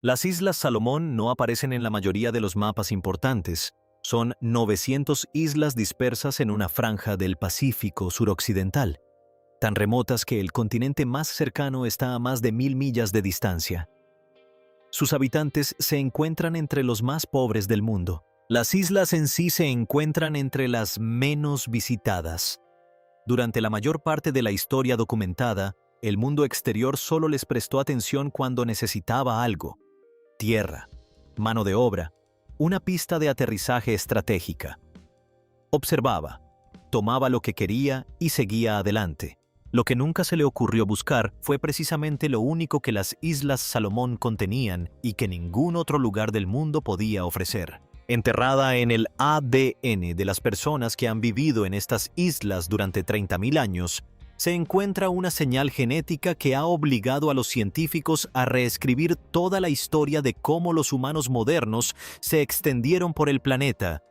Las Islas Salomón no aparecen en la mayoría de los mapas importantes. Son 900 islas dispersas en una franja del Pacífico suroccidental, tan remotas que el continente más cercano está a más de 1000 millas de distancia. Sus habitantes se encuentran entre los más pobres del mundo. Las islas en sí se encuentran entre las menos visitadas. Durante la mayor parte de la historia documentada, el mundo exterior solo les prestó atención cuando necesitaba algo: tierra, mano de obra, una pista de aterrizaje estratégica. Observaba, tomaba lo que quería y seguía adelante. Lo que nunca se le ocurrió buscar fue precisamente lo único que las Islas Salomón contenían y que ningún otro lugar del mundo podía ofrecer. Enterrada en el ADN de las personas que han vivido en estas islas durante 30.000 años, se encuentra una señal genética que ha obligado a los científicos a reescribir toda la historia de cómo los humanos modernos se extendieron por el planeta.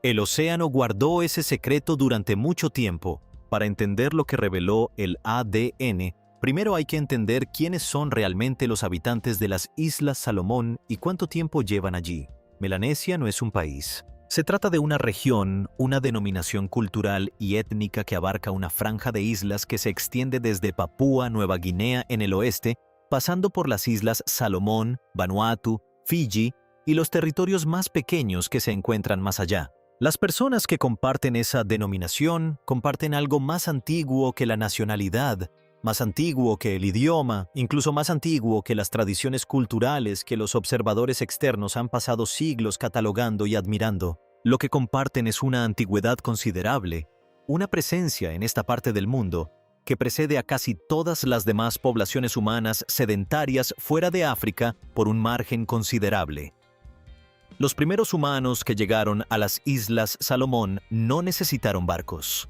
El océano guardó ese secreto durante mucho tiempo. Para entender lo que reveló el ADN, primero hay que entender quiénes son realmente los habitantes de las Islas Salomón y cuánto tiempo llevan allí. Melanesia no es un país. Se trata de una región, una denominación cultural y étnica que abarca una franja de islas que se extiende desde Papúa Nueva Guinea en el oeste, pasando por las Islas Salomón, Vanuatu, Fiji y los territorios más pequeños que se encuentran más allá. Las personas que comparten esa denominación comparten algo más antiguo que la nacionalidad, más antiguo que el idioma, incluso más antiguo que las tradiciones culturales que los observadores externos han pasado siglos catalogando y admirando. Lo que comparten es una antigüedad considerable, una presencia en esta parte del mundo que precede a casi todas las demás poblaciones humanas sedentarias fuera de África por un margen considerable. Los primeros humanos que llegaron a las Islas Salomón no necesitaron barcos.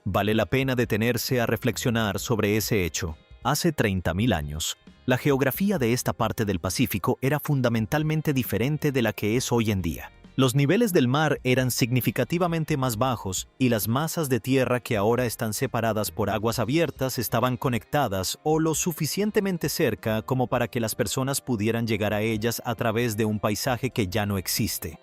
Vale la pena detenerse a reflexionar sobre ese hecho. Hace 30.000 años, la geografía de esta parte del Pacífico era fundamentalmente diferente de la que es hoy en día. Los niveles del mar eran significativamente más bajos y las masas de tierra que ahora están separadas por aguas abiertas estaban conectadas o lo suficientemente cerca como para que las personas pudieran llegar a ellas a través de un paisaje que ya no existe.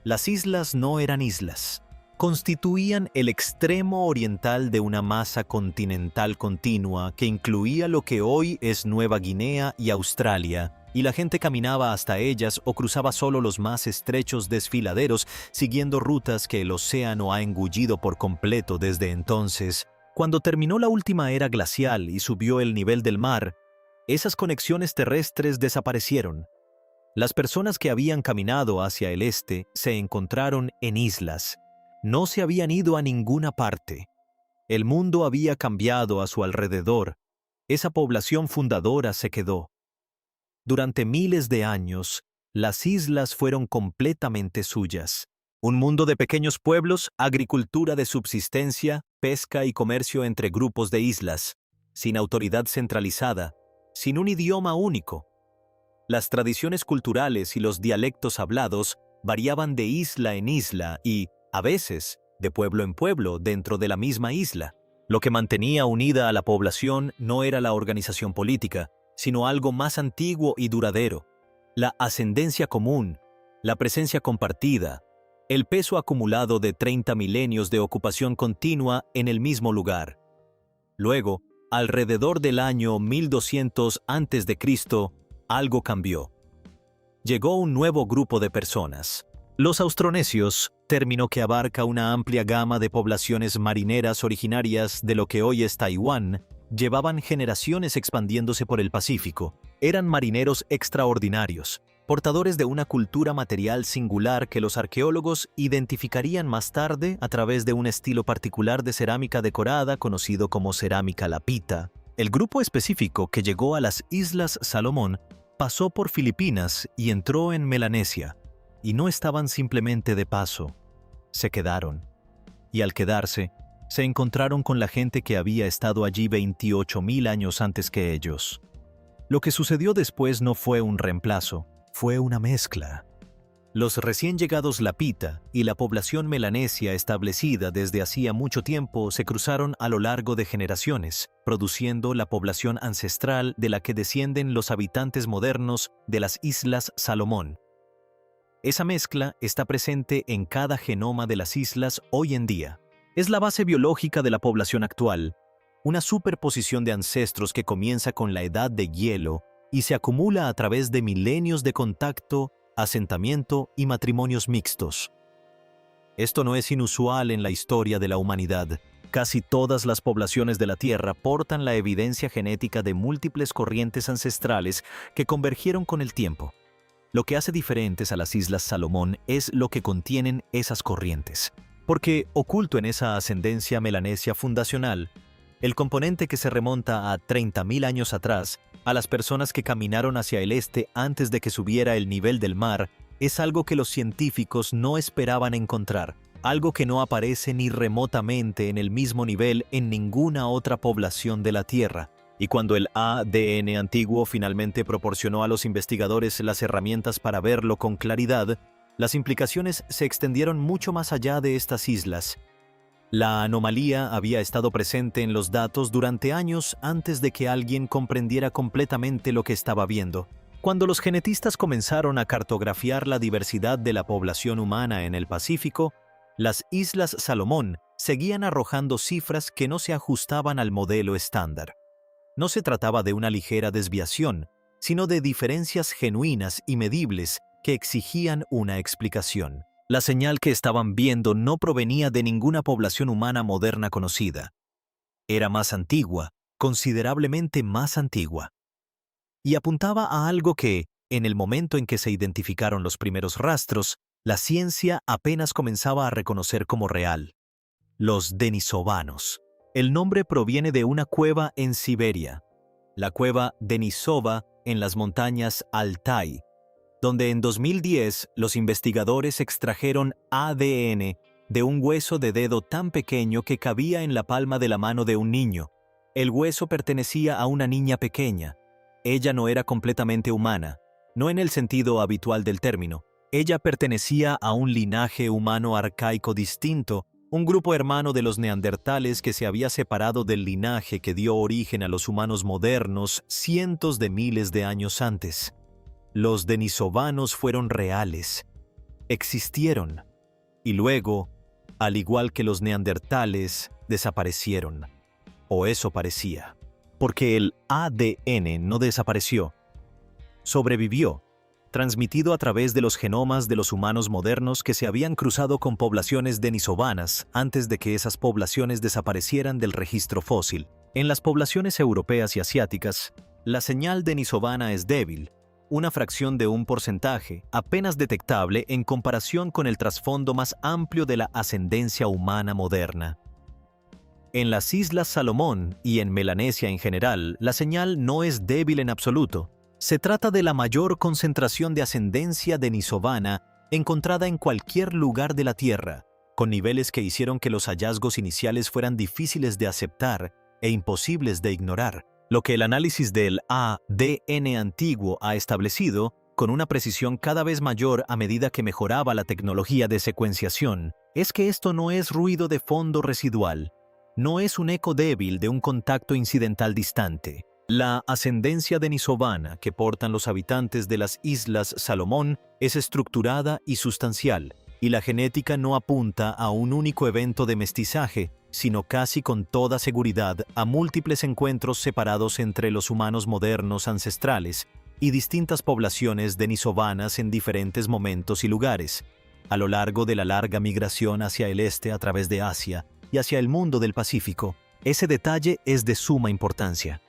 Las islas no eran islas. Constituían el extremo oriental de una masa continental continua que incluía lo que hoy es Nueva Guinea y Australia, y la gente caminaba hasta ellas o cruzaba solo los más estrechos desfiladeros siguiendo rutas que el océano ha engullido por completo desde entonces. Cuando terminó la última era glacial y subió el nivel del mar, esas conexiones terrestres desaparecieron. Las personas que habían caminado hacia el este se encontraron en islas. No se habían ido a ninguna parte. El mundo había cambiado a su alrededor. Esa población fundadora se quedó. Durante miles de años, las islas fueron completamente suyas. Un mundo de pequeños pueblos, agricultura de subsistencia, pesca y comercio entre grupos de islas, sin autoridad centralizada, sin un idioma único. Las tradiciones culturales y los dialectos hablados variaban de isla en isla y, a veces, de pueblo en pueblo dentro de la misma isla. Lo que mantenía unida a la población no era la organización política, sino algo más antiguo y duradero: la ascendencia común, la presencia compartida, el peso acumulado de 30 milenios de ocupación continua en el mismo lugar. Luego, alrededor del año 1200 a.C., algo cambió. Llegó un nuevo grupo de personas. Los austronesios, término que abarca una amplia gama de poblaciones marineras originarias de lo que hoy es Taiwán, llevaban generaciones expandiéndose por el Pacífico. Eran marineros extraordinarios, portadores de una cultura material singular que los arqueólogos identificarían más tarde a través de un estilo particular de cerámica decorada conocido como cerámica lapita. El grupo específico que llegó a las Islas Salomón pasó por Filipinas y entró en Melanesia. Y no estaban simplemente de paso, se quedaron. Y al quedarse, se encontraron con la gente que había estado allí 28.000 años antes que ellos. Lo que sucedió después no fue un reemplazo, fue una mezcla. Los recién llegados Lapita y la población melanesia establecida desde hacía mucho tiempo se cruzaron a lo largo de generaciones, produciendo la población ancestral de la que descienden los habitantes modernos de las Islas Salomón. Esa mezcla está presente en cada genoma de las islas hoy en día. Es la base biológica de la población actual, una superposición de ancestros que comienza con la edad de hielo y se acumula a través de milenios de contacto, asentamiento y matrimonios mixtos. Esto no es inusual en la historia de la humanidad. Casi todas las poblaciones de la Tierra portan la evidencia genética de múltiples corrientes ancestrales que convergieron con el tiempo. Lo que hace diferentes a las Islas Salomón es lo que contienen esas corrientes. Porque oculto en esa ascendencia melanesia fundacional, el componente que se remonta a 30.000 años atrás, a las personas que caminaron hacia el este antes de que subiera el nivel del mar, es algo que los científicos no esperaban encontrar, algo que no aparece ni remotamente en el mismo nivel en ninguna otra población de la Tierra. Y cuando el ADN antiguo finalmente proporcionó a los investigadores las herramientas para verlo con claridad, las implicaciones se extendieron mucho más allá de estas islas. La anomalía había estado presente en los datos durante años antes de que alguien comprendiera completamente lo que estaba viendo. Cuando los genetistas comenzaron a cartografiar la diversidad de la población humana en el Pacífico, las Islas Salomón seguían arrojando cifras que no se ajustaban al modelo estándar. No se trataba de una ligera desviación, sino de diferencias genuinas y medibles que exigían una explicación. La señal que estaban viendo no provenía de ninguna población humana moderna conocida. Era más antigua, considerablemente más antigua. Y apuntaba a algo que, en el momento en que se identificaron los primeros rastros, la ciencia apenas comenzaba a reconocer como real. Los denisovanos. El nombre proviene de una cueva en Siberia, la cueva Denisova en las montañas Altai, donde en 2010 los investigadores extrajeron ADN de un hueso de dedo tan pequeño que cabía en la palma de la mano de un niño. El hueso pertenecía a una niña pequeña. Ella no era completamente humana, no en el sentido habitual del término. Ella pertenecía a un linaje humano arcaico distinto, un grupo hermano de los neandertales que se había separado del linaje que dio origen a los humanos modernos cientos de miles de años antes. Los denisovanos fueron reales, existieron, y luego, al igual que los neandertales, desaparecieron. O eso parecía, porque el ADN no desapareció, sobrevivió, transmitido a través de los genomas de los humanos modernos que se habían cruzado con poblaciones denisovanas antes de que esas poblaciones desaparecieran del registro fósil. En las poblaciones europeas y asiáticas, la señal denisovana es débil, una fracción de un porcentaje, apenas detectable en comparación con el trasfondo más amplio de la ascendencia humana moderna. En las Islas Salomón y en Melanesia en general, la señal no es débil en absoluto. Se trata de la mayor concentración de ascendencia denisovana encontrada en cualquier lugar de la Tierra, con niveles que hicieron que los hallazgos iniciales fueran difíciles de aceptar e imposibles de ignorar. Lo que el análisis del ADN antiguo ha establecido, con una precisión cada vez mayor a medida que mejoraba la tecnología de secuenciación, es que esto no es ruido de fondo residual, no es un eco débil de un contacto incidental distante. La ascendencia denisovana que portan los habitantes de las Islas Salomón es estructurada y sustancial, y la genética no apunta a un único evento de mestizaje, sino casi con toda seguridad a múltiples encuentros separados entre los humanos modernos ancestrales y distintas poblaciones denisovanas en diferentes momentos y lugares, a lo largo de la larga migración hacia el este a través de Asia y hacia el mundo del Pacífico. Ese detalle es de suma importancia.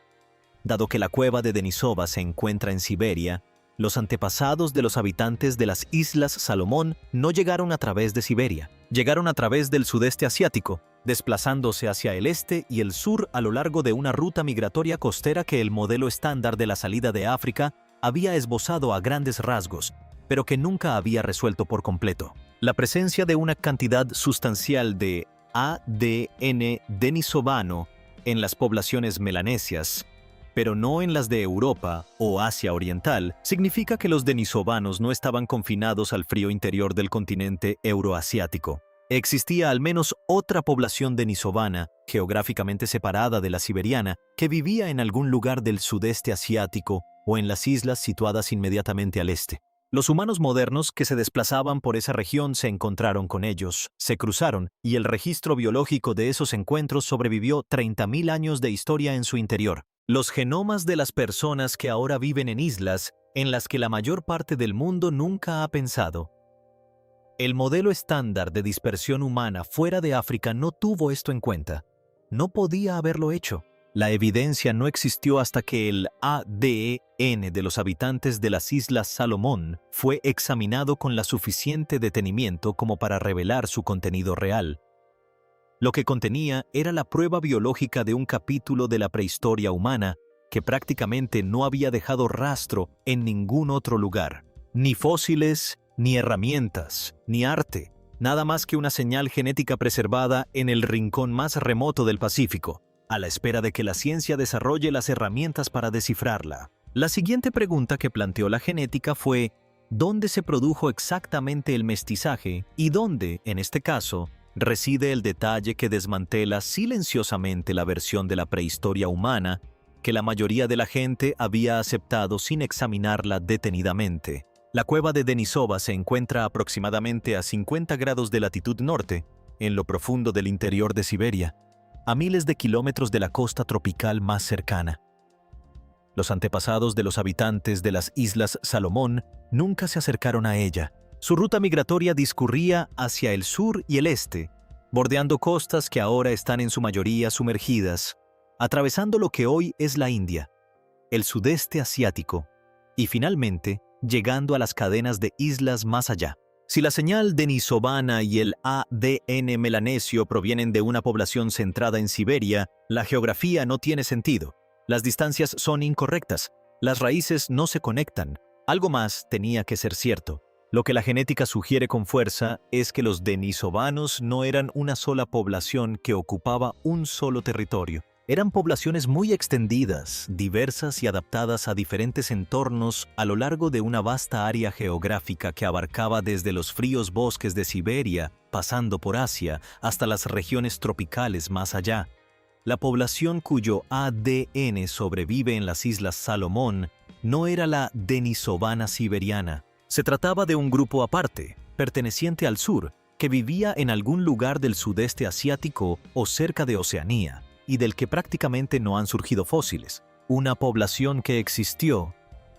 Dado que la cueva de Denisova se encuentra en Siberia, los antepasados de los habitantes de las Islas Salomón no llegaron a través de Siberia, llegaron a través del sudeste asiático, desplazándose hacia el este y el sur a lo largo de una ruta migratoria costera que el modelo estándar de la salida de África había esbozado a grandes rasgos, pero que nunca había resuelto por completo. La presencia de una cantidad sustancial de ADN denisovano en las poblaciones melanesias pero no en las de Europa o Asia Oriental, significa que los denisovanos no estaban confinados al frío interior del continente euroasiático. Existía al menos otra población denisovana, geográficamente separada de la siberiana, que vivía en algún lugar del sudeste asiático o en las islas situadas inmediatamente al este. Los humanos modernos que se desplazaban por esa región se encontraron con ellos, se cruzaron, y el registro biológico de esos encuentros sobrevivió 30.000 años de historia en su interior. Los genomas de las personas que ahora viven en islas en las que la mayor parte del mundo nunca ha pensado. El modelo estándar de dispersión humana fuera de África no tuvo esto en cuenta. No podía haberlo hecho. La evidencia no existió hasta que el ADN de los habitantes de las Islas Salomón fue examinado con la suficiente detenimiento como para revelar su contenido real. Lo que contenía era la prueba biológica de un capítulo de la prehistoria humana que prácticamente no había dejado rastro en ningún otro lugar. Ni fósiles, ni herramientas, ni arte, nada más que una señal genética preservada en el rincón más remoto del Pacífico, a la espera de que la ciencia desarrolle las herramientas para descifrarla. La siguiente pregunta que planteó la genética fue: ¿dónde se produjo exactamente el mestizaje y dónde, en este caso, reside el detalle que desmantela silenciosamente la versión de la prehistoria humana que la mayoría de la gente había aceptado sin examinarla detenidamente? La cueva de Denisova se encuentra aproximadamente a 50 grados de latitud norte, en lo profundo del interior de Siberia, a miles de kilómetros de la costa tropical más cercana. Los antepasados de los habitantes de las Islas Salomón nunca se acercaron a ella. Su ruta migratoria discurría hacia el sur y el este, bordeando costas que ahora están en su mayoría sumergidas, atravesando lo que hoy es la India, el sudeste asiático, y finalmente llegando a las cadenas de islas más allá. Si la señal denisovana y el ADN melanesio provienen de una población centrada en Siberia, la geografía no tiene sentido. Las distancias son incorrectas, las raíces no se conectan. Algo más tenía que ser cierto. Lo que la genética sugiere con fuerza es que los denisovanos no eran una sola población que ocupaba un solo territorio. Eran poblaciones muy extendidas, diversas y adaptadas a diferentes entornos a lo largo de una vasta área geográfica que abarcaba desde los fríos bosques de Siberia, pasando por Asia, hasta las regiones tropicales más allá. La población cuyo ADN sobrevive en las Islas Salomón no era la denisovana siberiana. Se trataba de un grupo aparte, perteneciente al sur, que vivía en algún lugar del sudeste asiático o cerca de Oceanía, y del que prácticamente no han surgido fósiles. Una población que existió,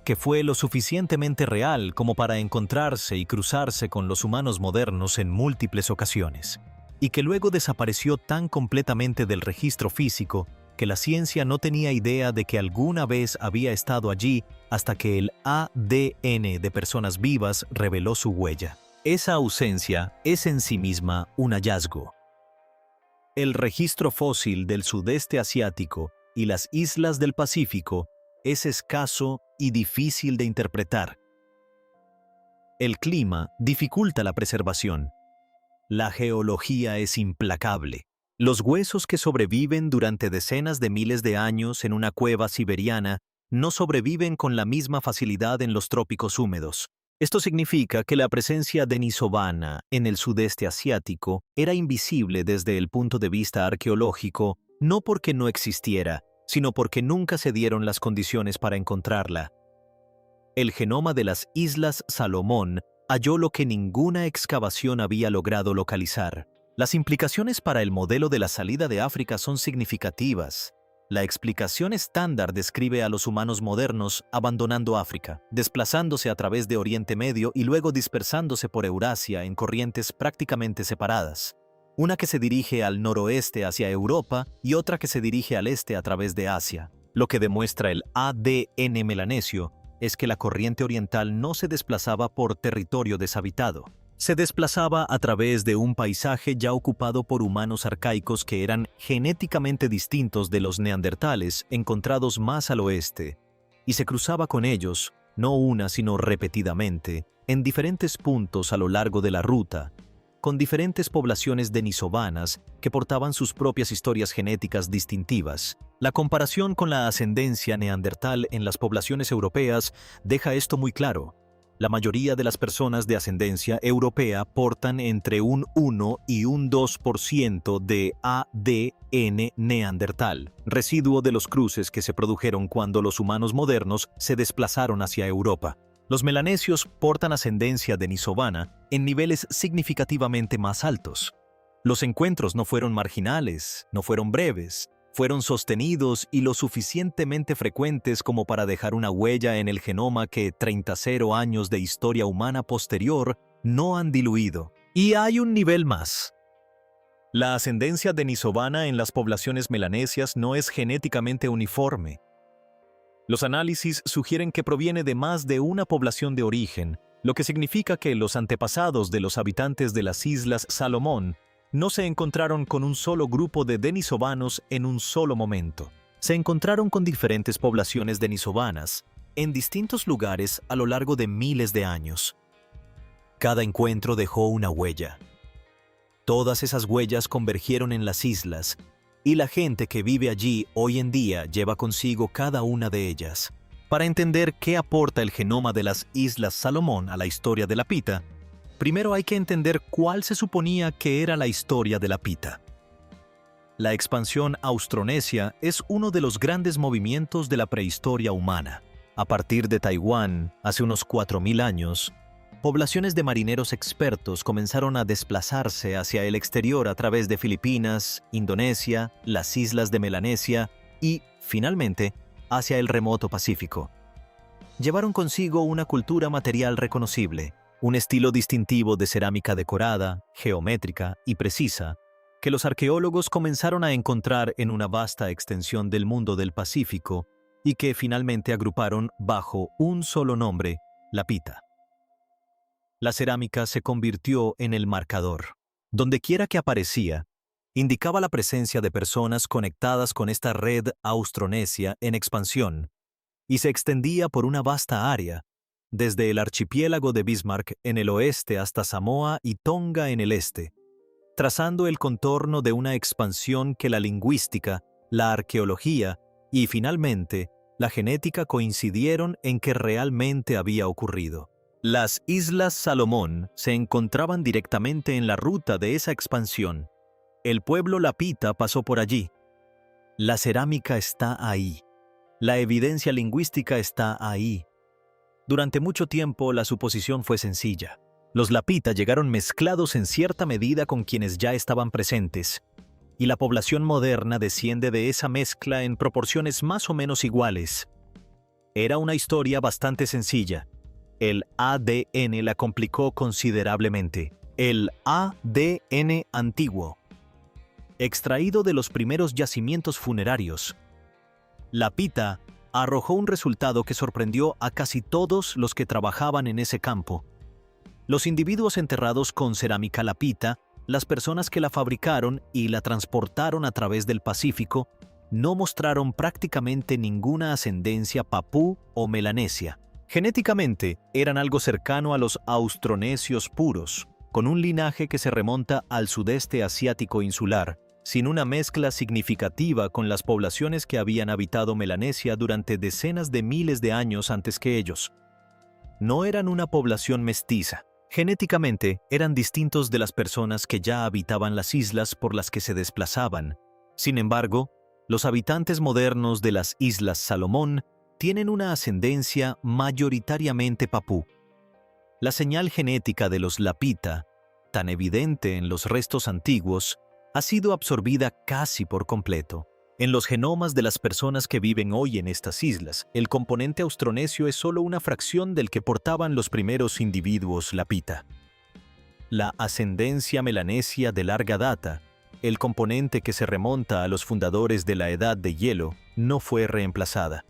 que fue lo suficientemente real como para encontrarse y cruzarse con los humanos modernos en múltiples ocasiones, y que luego desapareció tan completamente del registro físico que la ciencia no tenía idea de que alguna vez había estado allí hasta que el ADN de personas vivas reveló su huella. Esa ausencia es en sí misma un hallazgo. El registro fósil del sudeste asiático y las islas del Pacífico es escaso y difícil de interpretar. El clima dificulta la preservación. La geología es implacable. Los huesos que sobreviven durante decenas de miles de años en una cueva siberiana no sobreviven con la misma facilidad en los trópicos húmedos. Esto significa que la presencia denisovana en el sudeste asiático era invisible desde el punto de vista arqueológico, no porque no existiera, sino porque nunca se dieron las condiciones para encontrarla. El genoma de las Islas Salomón halló lo que ninguna excavación había logrado localizar. Las implicaciones para el modelo de la salida de África son significativas. La explicación estándar describe a los humanos modernos abandonando África, desplazándose a través de Oriente Medio y luego dispersándose por Eurasia en corrientes prácticamente separadas. Una que se dirige al noroeste hacia Europa y otra que se dirige al este a través de Asia. Lo que demuestra el ADN melanesio es que la corriente oriental no se desplazaba por territorio deshabitado. Se desplazaba a través de un paisaje ya ocupado por humanos arcaicos que eran genéticamente distintos de los neandertales encontrados más al oeste, y se cruzaba con ellos, no una sino repetidamente, en diferentes puntos a lo largo de la ruta, con diferentes poblaciones denisovanas que portaban sus propias historias genéticas distintivas. La comparación con la ascendencia neandertal en las poblaciones europeas deja esto muy claro. La mayoría de las personas de ascendencia europea portan entre un 1 y un 2% de ADN neandertal, residuo de los cruces que se produjeron cuando los humanos modernos se desplazaron hacia Europa. Los melanesios portan ascendencia denisovana en niveles significativamente más altos. Los encuentros no fueron marginales, no fueron breves, fueron sostenidos y lo suficientemente frecuentes como para dejar una huella en el genoma que 30 años de historia humana posterior no han diluido. Y hay un nivel más. La ascendencia denisovana en las poblaciones melanesias no es genéticamente uniforme. Los análisis sugieren que proviene de más de una población de origen, lo que significa que los antepasados de los habitantes de las Islas Salomón no se encontraron con un solo grupo de denisovanos en un solo momento. Se encontraron con diferentes poblaciones denisovanas en distintos lugares a lo largo de miles de años. Cada encuentro dejó una huella. Todas esas huellas convergieron en las islas, y la gente que vive allí hoy en día lleva consigo cada una de ellas. Para entender qué aporta el genoma de las Islas Salomón a la historia de la pita, primero hay que entender cuál se suponía que era la historia de la pita. La expansión austronesia es uno de los grandes movimientos de la prehistoria humana. A partir de Taiwán, hace unos 4000 años, poblaciones de marineros expertos comenzaron a desplazarse hacia el exterior a través de Filipinas, Indonesia, las islas de Melanesia y, finalmente, hacia el remoto Pacífico. Llevaron consigo una cultura material reconocible, un estilo distintivo de cerámica decorada, geométrica y precisa, que los arqueólogos comenzaron a encontrar en una vasta extensión del mundo del Pacífico y que finalmente agruparon bajo un solo nombre, la pita. La cerámica se convirtió en el marcador. Dondequiera que aparecía, indicaba la presencia de personas conectadas con esta red austronesia en expansión, y se extendía por una vasta área, desde el archipiélago de Bismarck en el oeste hasta Samoa y Tonga en el este, trazando el contorno de una expansión que la lingüística, la arqueología y, finalmente, la genética coincidieron en que realmente había ocurrido. Las Islas Salomón se encontraban directamente en la ruta de esa expansión. El pueblo lapita pasó por allí. La cerámica está ahí. La evidencia lingüística está ahí. Durante mucho tiempo la suposición fue sencilla. Los lapita llegaron mezclados en cierta medida con quienes ya estaban presentes, y la población moderna desciende de esa mezcla en proporciones más o menos iguales. Era una historia bastante sencilla. El ADN la complicó considerablemente. El ADN antiguo, extraído de los primeros yacimientos funerarios. La pita arrojó un resultado que sorprendió a casi todos los que trabajaban en ese campo. Los individuos enterrados con cerámica lapita, las personas que la fabricaron y la transportaron a través del Pacífico, no mostraron prácticamente ninguna ascendencia papú o melanesia. Genéticamente, eran algo cercano a los austronesios puros, con un linaje que se remonta al sudeste asiático insular, sin una mezcla significativa con las poblaciones que habían habitado Melanesia durante decenas de miles de años antes que ellos. No eran una población mestiza. Genéticamente, eran distintos de las personas que ya habitaban las islas por las que se desplazaban. Sin embargo, los habitantes modernos de las Islas Salomón tienen una ascendencia mayoritariamente papú. La señal genética de los lapita, tan evidente en los restos antiguos, ha sido absorbida casi por completo. En los genomas de las personas que viven hoy en estas islas, el componente austronesio es solo una fracción del que portaban los primeros individuos lapita. La ascendencia melanesia de larga data, el componente que se remonta a los fundadores de la Edad de Hielo, no fue reemplazada.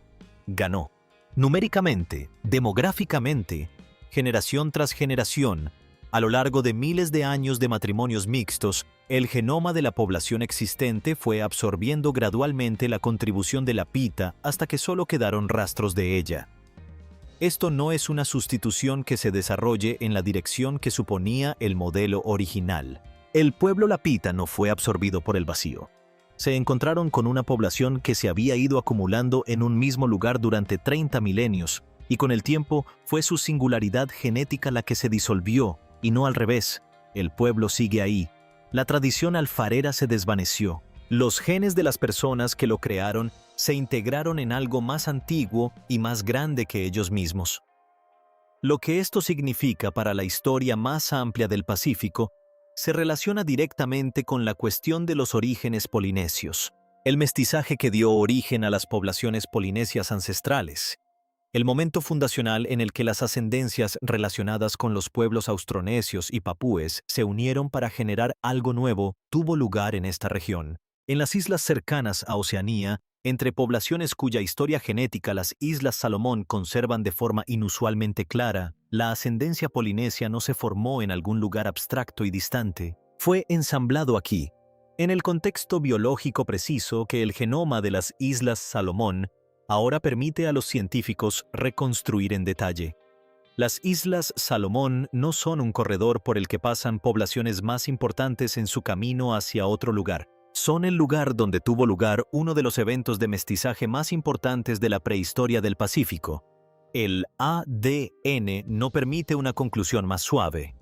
Ganó. Numéricamente, demográficamente, generación tras generación, a lo largo de miles de años de matrimonios mixtos, el genoma de la población existente fue absorbiendo gradualmente la contribución de la pita hasta que solo quedaron rastros de ella. Esto no es una sustitución que se desarrolle en la dirección que suponía el modelo original. El pueblo lapita no fue absorbido por el vacío. se encontraron con una población que se había ido acumulando en un mismo lugar durante 30 milenios, y con el tiempo fue su singularidad genética la que se disolvió, y no al revés. El pueblo sigue ahí. La tradición alfarera se desvaneció. Los genes de las personas que lo crearon se integraron en algo más antiguo y más grande que ellos mismos. Lo que esto significa para la historia más amplia del Pacífico se relaciona directamente con la cuestión de los orígenes polinesios, el mestizaje que dio origen a las poblaciones polinesias ancestrales, el momento fundacional en el que las ascendencias relacionadas con los pueblos austronesios y papúes se unieron para generar algo nuevo, tuvo lugar en esta región. En las islas cercanas a Oceanía, entre poblaciones cuya historia genética las Islas Salomón conservan de forma inusualmente clara, la ascendencia polinesia no se formó en algún lugar abstracto y distante. Fue ensamblado aquí, en el contexto biológico preciso que el genoma de las Islas Salomón ahora permite a los científicos reconstruir en detalle. Las Islas Salomón no son un corredor por el que pasan poblaciones más importantes en su camino hacia otro lugar. Son el lugar donde tuvo lugar uno de los eventos de mestizaje más importantes de la prehistoria del Pacífico. El ADN no permite una conclusión más suave.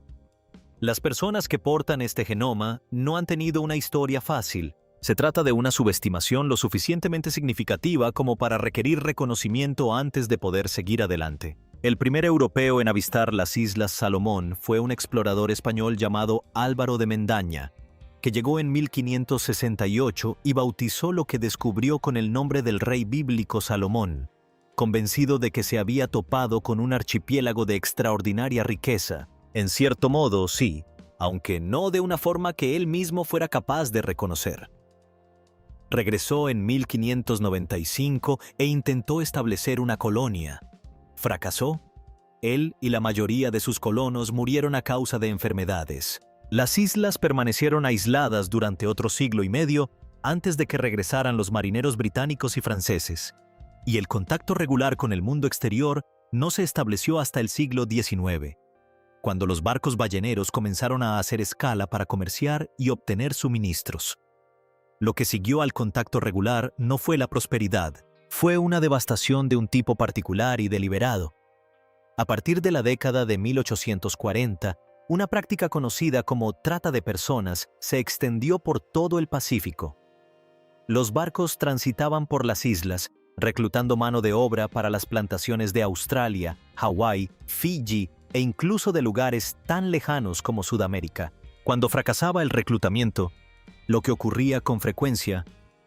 Las personas que portan este genoma no han tenido una historia fácil. Se trata de una subestimación lo suficientemente significativa como para requerir reconocimiento antes de poder seguir adelante. El primer europeo en avistar las Islas Salomón fue un explorador español llamado Álvaro de Mendaña, que llegó en 1568 y bautizó lo que descubrió con el nombre del rey bíblico Salomón, convencido de que se había topado con un archipiélago de extraordinaria riqueza. En cierto modo, sí, aunque no de una forma que él mismo fuera capaz de reconocer. Regresó en 1595 e intentó establecer una colonia. Fracasó. Él y la mayoría de sus colonos murieron a causa de enfermedades. Las islas permanecieron aisladas durante otro siglo y medio antes de que regresaran los marineros británicos y franceses, y el contacto regular con el mundo exterior no se estableció hasta el siglo XIX, cuando los barcos balleneros comenzaron a hacer escala para comerciar y obtener suministros. Lo que siguió al contacto regular no fue la prosperidad, fue una devastación de un tipo particular y deliberado. A partir de la década de 1840, una práctica conocida como trata de personas se extendió por todo el Pacífico. Los barcos transitaban por las islas, reclutando mano de obra para las plantaciones de Australia, Hawái, Fiji e incluso de lugares tan lejanos como Sudamérica. Cuando fracasaba el reclutamiento, lo que ocurría con frecuencia,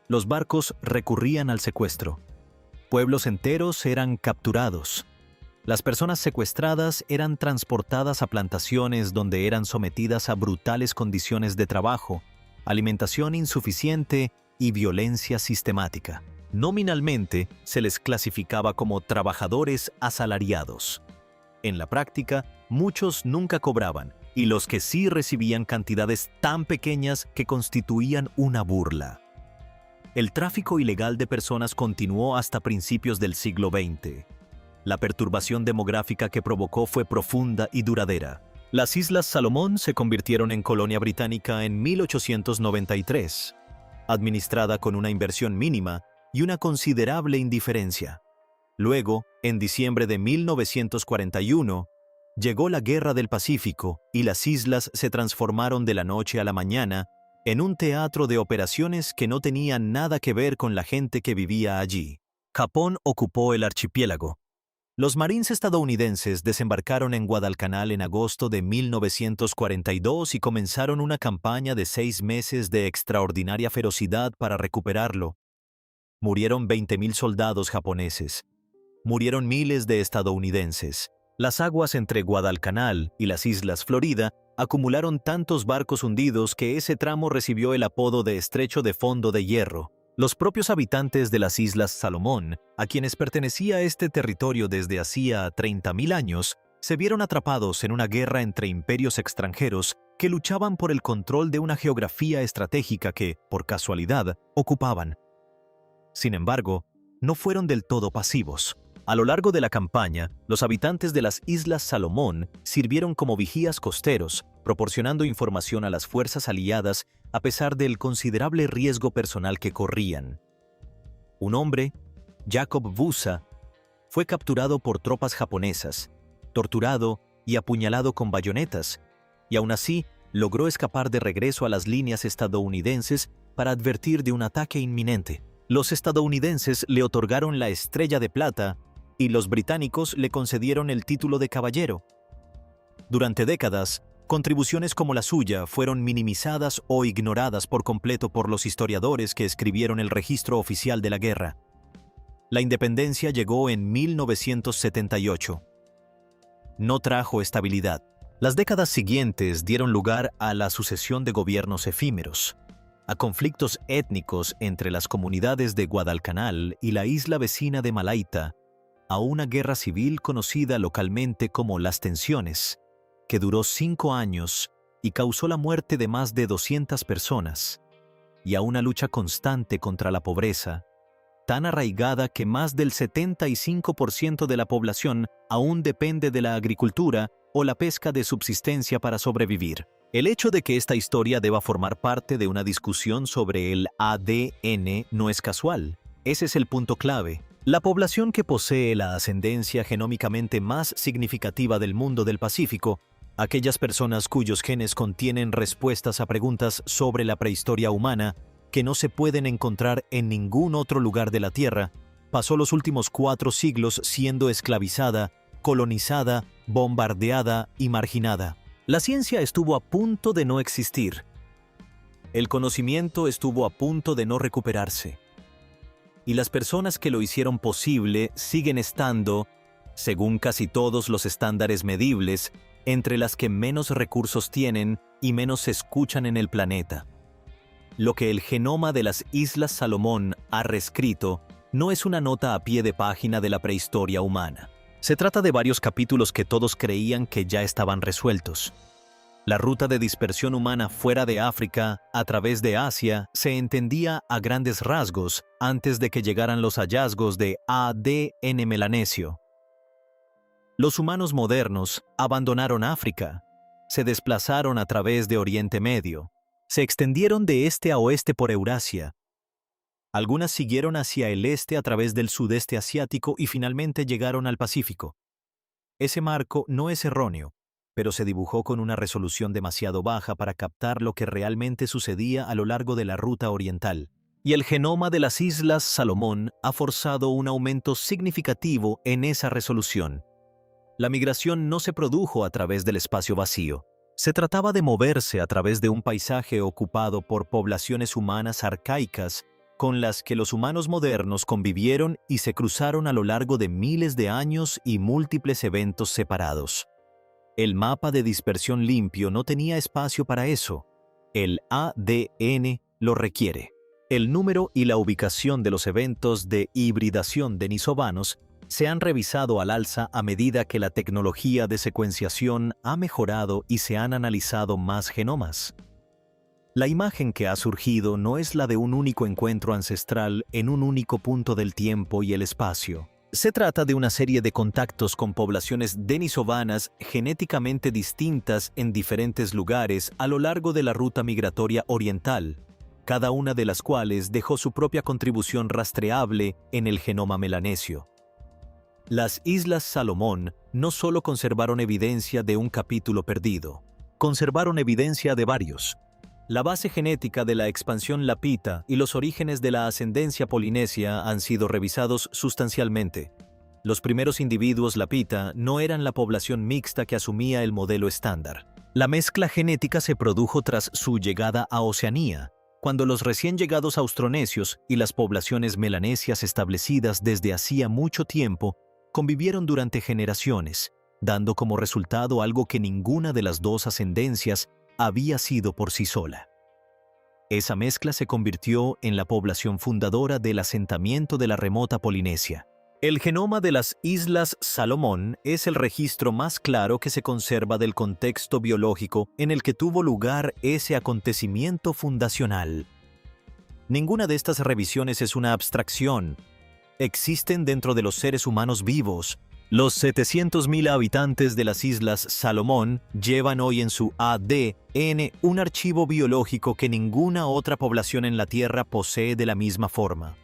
los barcos recurrían al secuestro. Pueblos enteros eran capturados. Las personas secuestradas eran transportadas a plantaciones donde eran sometidas a brutales condiciones de trabajo, alimentación insuficiente y violencia sistemática. Nominalmente, se les clasificaba como trabajadores asalariados. En la práctica, muchos nunca cobraban, y los que sí recibían cantidades tan pequeñas que constituían una burla. El tráfico ilegal de personas continuó hasta principios del siglo XX. La perturbación demográfica que provocó fue profunda y duradera. Las Islas Salomón se convirtieron en colonia británica en 1893, administrada con una inversión mínima y una considerable indiferencia. Luego, en diciembre de 1941, llegó la Guerra del Pacífico y las islas se transformaron de la noche a la mañana en un teatro de operaciones que no tenían nada que ver con la gente que vivía allí. Japón ocupó el archipiélago. Los marines estadounidenses desembarcaron en Guadalcanal en agosto de 1942 y comenzaron una campaña de 6 meses de extraordinaria ferocidad para recuperarlo. Murieron 20.000 soldados japoneses. Murieron miles de estadounidenses. Las aguas entre Guadalcanal y las Islas Florida acumularon tantos barcos hundidos que ese tramo recibió el apodo de Estrecho de Fondo de Hierro. Los propios habitantes de las Islas Salomón, a quienes pertenecía este territorio desde hacía 30.000 años, se vieron atrapados en una guerra entre imperios extranjeros que luchaban por el control de una geografía estratégica que, por casualidad, ocupaban. Sin embargo, no fueron del todo pasivos. A lo largo de la campaña, los habitantes de las Islas Salomón sirvieron como vigías costeros, proporcionando información a las fuerzas aliadas a pesar del considerable riesgo personal que corrían. Un hombre, Jacob Busa, fue capturado por tropas japonesas, torturado y apuñalado con bayonetas, y aún así logró escapar de regreso a las líneas estadounidenses para advertir de un ataque inminente. Los estadounidenses le otorgaron la Estrella de Plata y los británicos le concedieron el título de caballero. Durante décadas, contribuciones como la suya fueron minimizadas o ignoradas por completo por los historiadores que escribieron el registro oficial de la guerra. La independencia llegó en 1978. No trajo estabilidad. Las décadas siguientes dieron lugar a la sucesión de gobiernos efímeros, a conflictos étnicos entre las comunidades de Guadalcanal y la isla vecina de Malaita, a una guerra civil conocida localmente como Las Tensiones, que duró 5 años y causó la muerte de más de 200 personas, y a una lucha constante contra la pobreza, tan arraigada que más del 75% de la población aún depende de la agricultura o la pesca de subsistencia para sobrevivir. El hecho de que esta historia deba formar parte de una discusión sobre el ADN no es casual. Ese es el punto clave. La población que posee la ascendencia genómicamente más significativa del mundo del Pacífico, aquellas personas cuyos genes contienen respuestas a preguntas sobre la prehistoria humana que no se pueden encontrar en ningún otro lugar de la Tierra, pasó los últimos 4 siglos siendo esclavizada, colonizada, bombardeada y marginada. La ciencia estuvo a punto de no existir. El conocimiento estuvo a punto de no recuperarse. Y las personas que lo hicieron posible siguen estando, según casi todos los estándares medibles, entre las que menos recursos tienen y menos se escuchan en el planeta. Lo que el genoma de las Islas Salomón ha reescrito no es una nota a pie de página de la prehistoria humana. Se trata de varios capítulos que todos creían que ya estaban resueltos. La ruta de dispersión humana fuera de África, a través de Asia, se entendía a grandes rasgos antes de que llegaran los hallazgos de ADN melanesio. Los humanos modernos abandonaron África, se desplazaron a través de Oriente Medio, se extendieron de este a oeste por Eurasia. Algunas siguieron hacia el este a través del sudeste asiático y finalmente llegaron al Pacífico. Ese marco no es erróneo, pero se dibujó con una resolución demasiado baja para captar lo que realmente sucedía a lo largo de la ruta oriental. Y el genoma de las Islas Salomón ha forzado un aumento significativo en esa resolución. La migración no se produjo a través del espacio vacío. Se trataba de moverse a través de un paisaje ocupado por poblaciones humanas arcaicas con las que los humanos modernos convivieron y se cruzaron a lo largo de miles de años y múltiples eventos separados. El mapa de dispersión limpio no tenía espacio para eso. El ADN lo requiere. El número y la ubicación de los eventos de hibridación denisovanos se han revisado al alza a medida que la tecnología de secuenciación ha mejorado y se han analizado más genomas. La imagen que ha surgido no es la de un único encuentro ancestral en un único punto del tiempo y el espacio. Se trata de una serie de contactos con poblaciones denisovanas genéticamente distintas en diferentes lugares a lo largo de la ruta migratoria oriental, cada una de las cuales dejó su propia contribución rastreable en el genoma melanesio. Las Islas Salomón no solo conservaron evidencia de un capítulo perdido, conservaron evidencia de varios. La base genética de la expansión lapita y los orígenes de la ascendencia polinesia han sido revisados sustancialmente. Los primeros individuos lapita no eran la población mixta que asumía el modelo estándar. La mezcla genética se produjo tras su llegada a Oceanía, cuando los recién llegados austronesios y las poblaciones melanesias establecidas desde hacía mucho tiempo convivieron durante generaciones, dando como resultado algo que ninguna de las dos ascendencias había sido por sí sola. Esa mezcla se convirtió en la población fundadora del asentamiento de la remota Polinesia. El genoma de las Islas Salomón es el registro más claro que se conserva del contexto biológico en el que tuvo lugar ese acontecimiento fundacional. Ninguna de estas revisiones es una abstracción. Existen dentro de los seres humanos vivos, Los 700.000 habitantes de las Islas Salomón llevan hoy en su ADN un archivo biológico que ninguna otra población en la Tierra posee de la misma forma.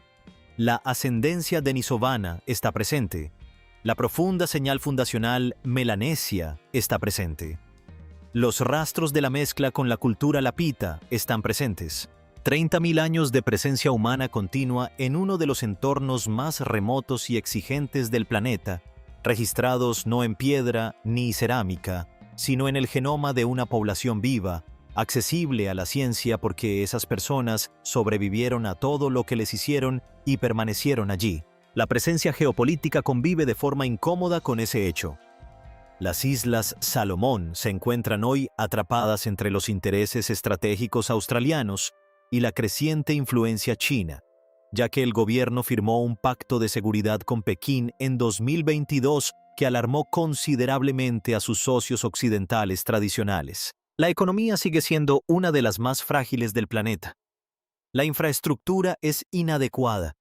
La ascendencia denisovana está presente. La profunda señal fundacional melanesia está presente. Los rastros de la mezcla con la cultura lapita están presentes. 30.000 años de presencia humana continua en uno de los entornos más remotos y exigentes del planeta, registrados no en piedra ni cerámica, sino en el genoma de una población viva, accesible a la ciencia porque esas personas sobrevivieron a todo lo que les hicieron y permanecieron allí. La presencia geopolítica convive de forma incómoda con ese hecho. Las Islas Salomón se encuentran hoy atrapadas entre los intereses estratégicos australianos y la creciente influencia china, ya que el gobierno firmó un pacto de seguridad con Pekín en 2022 que alarmó considerablemente a sus socios occidentales tradicionales. La economía sigue siendo una de las más frágiles del planeta. La infraestructura es inadecuada.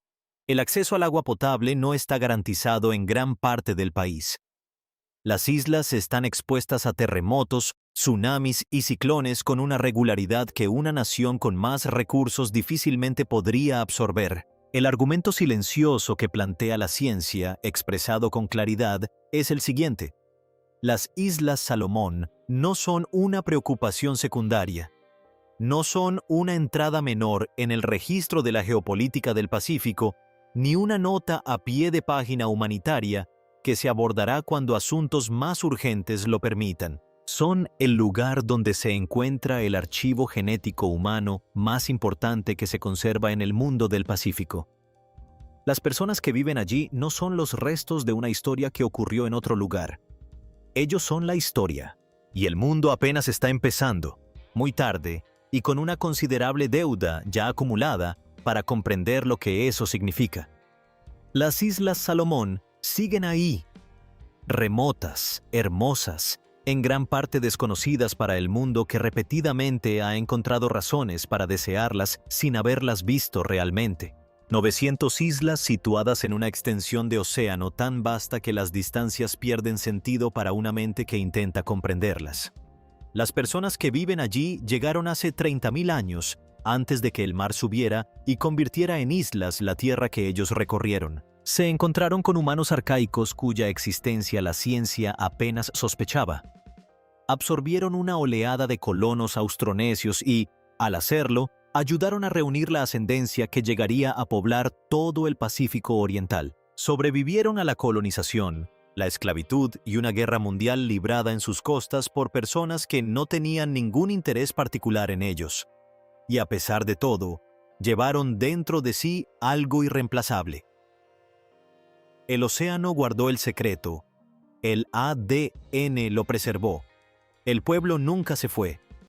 El acceso al agua potable no está garantizado en gran parte del país. Las islas están expuestas a terremotos, tsunamis y ciclones con una regularidad que una nación con más recursos difícilmente podría absorber. El argumento silencioso que plantea la ciencia, expresado con claridad, es el siguiente. Las Islas Salomón no son una preocupación secundaria. No son una entrada menor en el registro de la geopolítica del Pacífico, ni una nota a pie de página humanitaria que se abordará cuando asuntos más urgentes lo permitan. Son el lugar donde se encuentra el archivo genético humano más importante que se conserva en el mundo del Pacífico. Las personas que viven allí no son los restos de una historia que ocurrió en otro lugar. Ellos son la historia, y el mundo apenas está empezando, muy tarde, y con una considerable deuda ya acumulada para comprender lo que eso significa. Las Islas Salomón siguen ahí, remotas, hermosas, en gran parte desconocidas para el mundo que repetidamente ha encontrado razones para desearlas sin haberlas visto realmente. 900 islas situadas en una extensión de océano tan vasta que las distancias pierden sentido para una mente que intenta comprenderlas. Las personas que viven allí llegaron hace 30.000 años, antes de que el mar subiera y convirtiera en islas la tierra que ellos recorrieron. Se encontraron con humanos arcaicos cuya existencia la ciencia apenas sospechaba. Absorbieron una oleada de colonos austronesios y, al hacerlo, ayudaron a reunir la ascendencia que llegaría a poblar todo el Pacífico Oriental. Sobrevivieron a la colonización, la esclavitud y una guerra mundial librada en sus costas por personas que no tenían ningún interés particular en ellos. Y a pesar de todo, llevaron dentro de sí algo irreemplazable. El océano guardó el secreto. El ADN lo preservó. El pueblo nunca se fue.